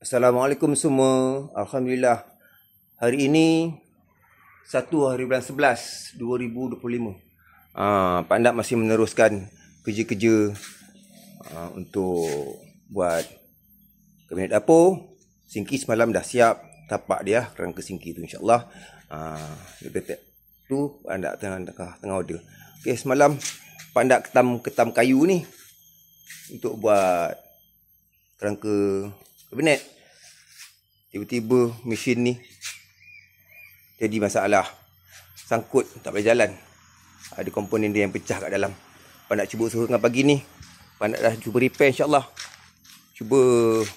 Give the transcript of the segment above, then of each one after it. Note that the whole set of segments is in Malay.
Assalamualaikum semua. Alhamdulillah. Hari ini 1 hari bulan 11 2025. Pak Ndak masih meneruskan kerja-kerja untuk buat kabinet dapur. Singki semalam dah siap. Tapak dia kerangka singki tu insya-Allah. Lebih tu Pak Ndak tengah order. Okey, semalam Pak Ndak ketam kayu ni untuk buat kerangka kabinet. Tiba-tiba mesin ni jadi masalah, sangkut, tak boleh jalan. Ada komponen dia yang pecah kat dalam. Pak Ndak cuba usaha dengan pagi ni. Pak Ndak dah cuba repair insya-Allah. Cuba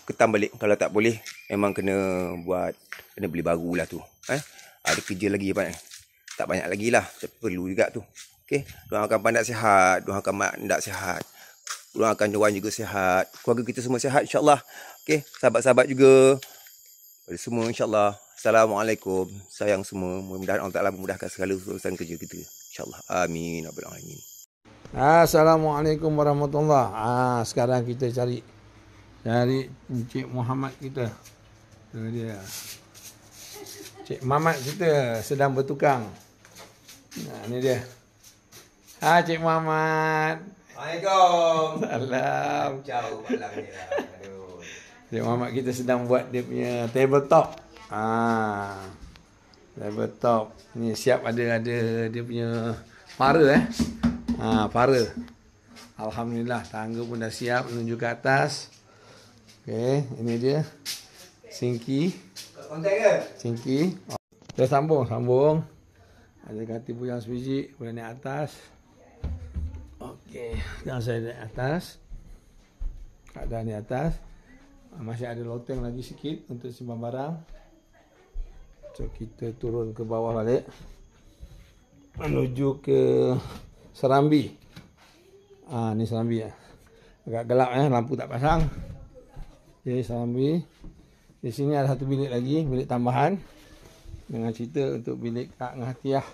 ketam balik. Kalau tak boleh memang kena beli baru lah tu. Ada kerja lagi Pak Ndak. Tak banyak lagi lah, tapi perlu juga tu. Okey, doakan Pak Ndak sihat, doakan Mak Ndak sihat. Doakan Wan juga sihat. Keluarga kita semua sihat insya-Allah. Okey, sahabat-sahabat juga pada semua insya-Allah. Assalamualaikum. Sayang semua. Mudah-mudahan Allah Taala memudahkan segala urusan kerja kita. Insya-Allah. Amin ya rabbal alamin. Assalamualaikum warahmatullahi. Sekarang kita cari Encik Muhammad kita. Tu dia. Encik Muhammad kita sedang bertukang. Ni dia. Encik Muhammad. Assalamualaikum. Salam. Ciao malam ni lah. Aduh. Encik Muhammad kita sedang buat dia punya tabletop. Tabletop. Ni siap ada dia punya para para. Alhamdulillah, tangga pun dah siap menuju ke atas. Okey, ini dia. Singki. Kontak ke? Singki. Kita sambung. Ada ganti bujang sebiji, boleh naik atas. Okey, sekarang saya naik atas. Keadaan di atas. Masih ada loteng lagi sikit untuk simpan barang. So kita turun ke bawah balik. Menuju ke Serambi. Ni Serambi . Agak gelap lampu tak pasang. Okey, Serambi. Di sini ada satu bilik lagi, bilik tambahan. Dengan cerita untuk bilik Kak Ngahtiah.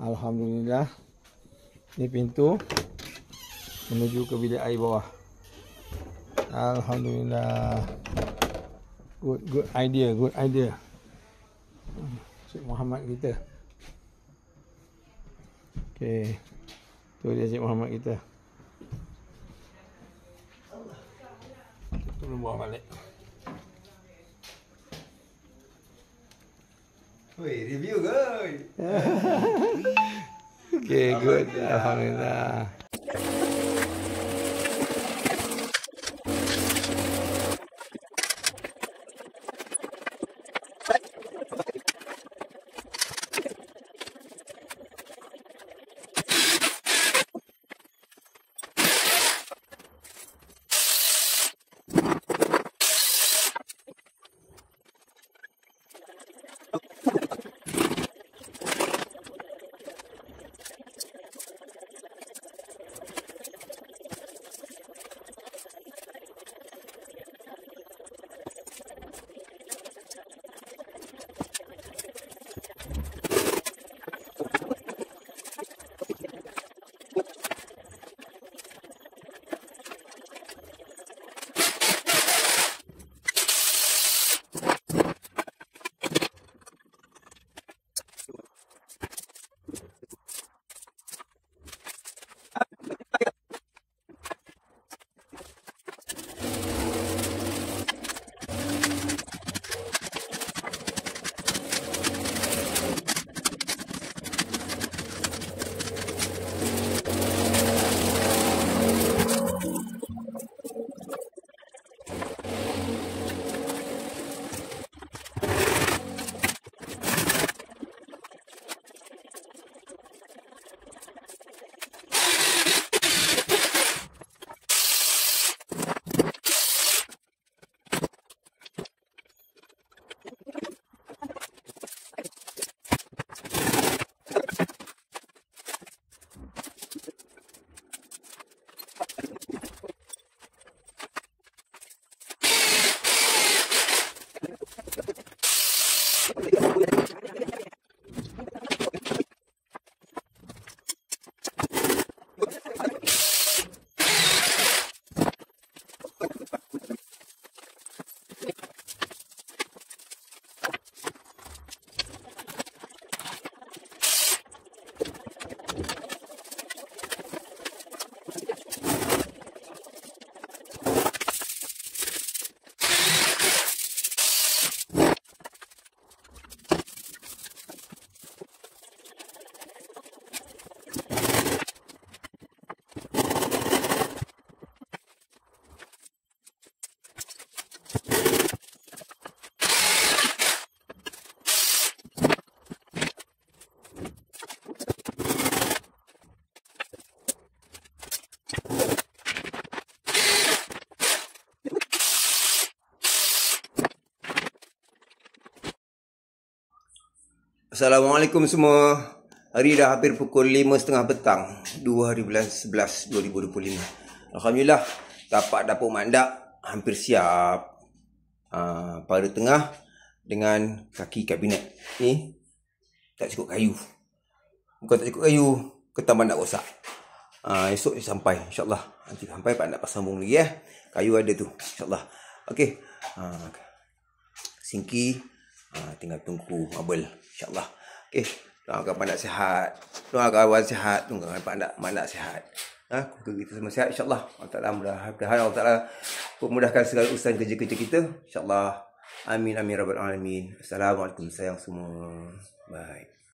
Alhamdulillah. Ni pintu menuju ke bilik air bawah. Alhamdulillah. Good idea. Cik Muhammad kita. Okey. Tu dia Cik Muhammad kita. Turun bawah balik. Woi, review guys. Okey, good. Alhamdulillah. Assalamualaikum semua. Hari dah hampir pukul 5.30 petang 2 hari bulan 11 2025. Alhamdulillah tapak dapur Mak Ndak hampir siap. Pada tengah dengan kaki kabinet. Ni tak cukup kayu. Bukan tak cukup kayu, ketam nak rosak. Esok dia sampai insya-Allah. Nanti sampai Pak Ndak sambung lagi Kayu ada tu insya-Allah. Okey. Singki tinggal tunggu marble insya-Allah. Okey, doakan Pak Ndak sihat. Doakan awak sihat, doakan Mak Ndak sihat. Keluarga kita semua sihat insya-Allah. Allah Taala mudah-mudahan Allah Taala memudahkan segala urusan kerja-kerja kita insya-Allah. Amin amin rabbal alamin. Assalamualaikum sayang semua. Bye.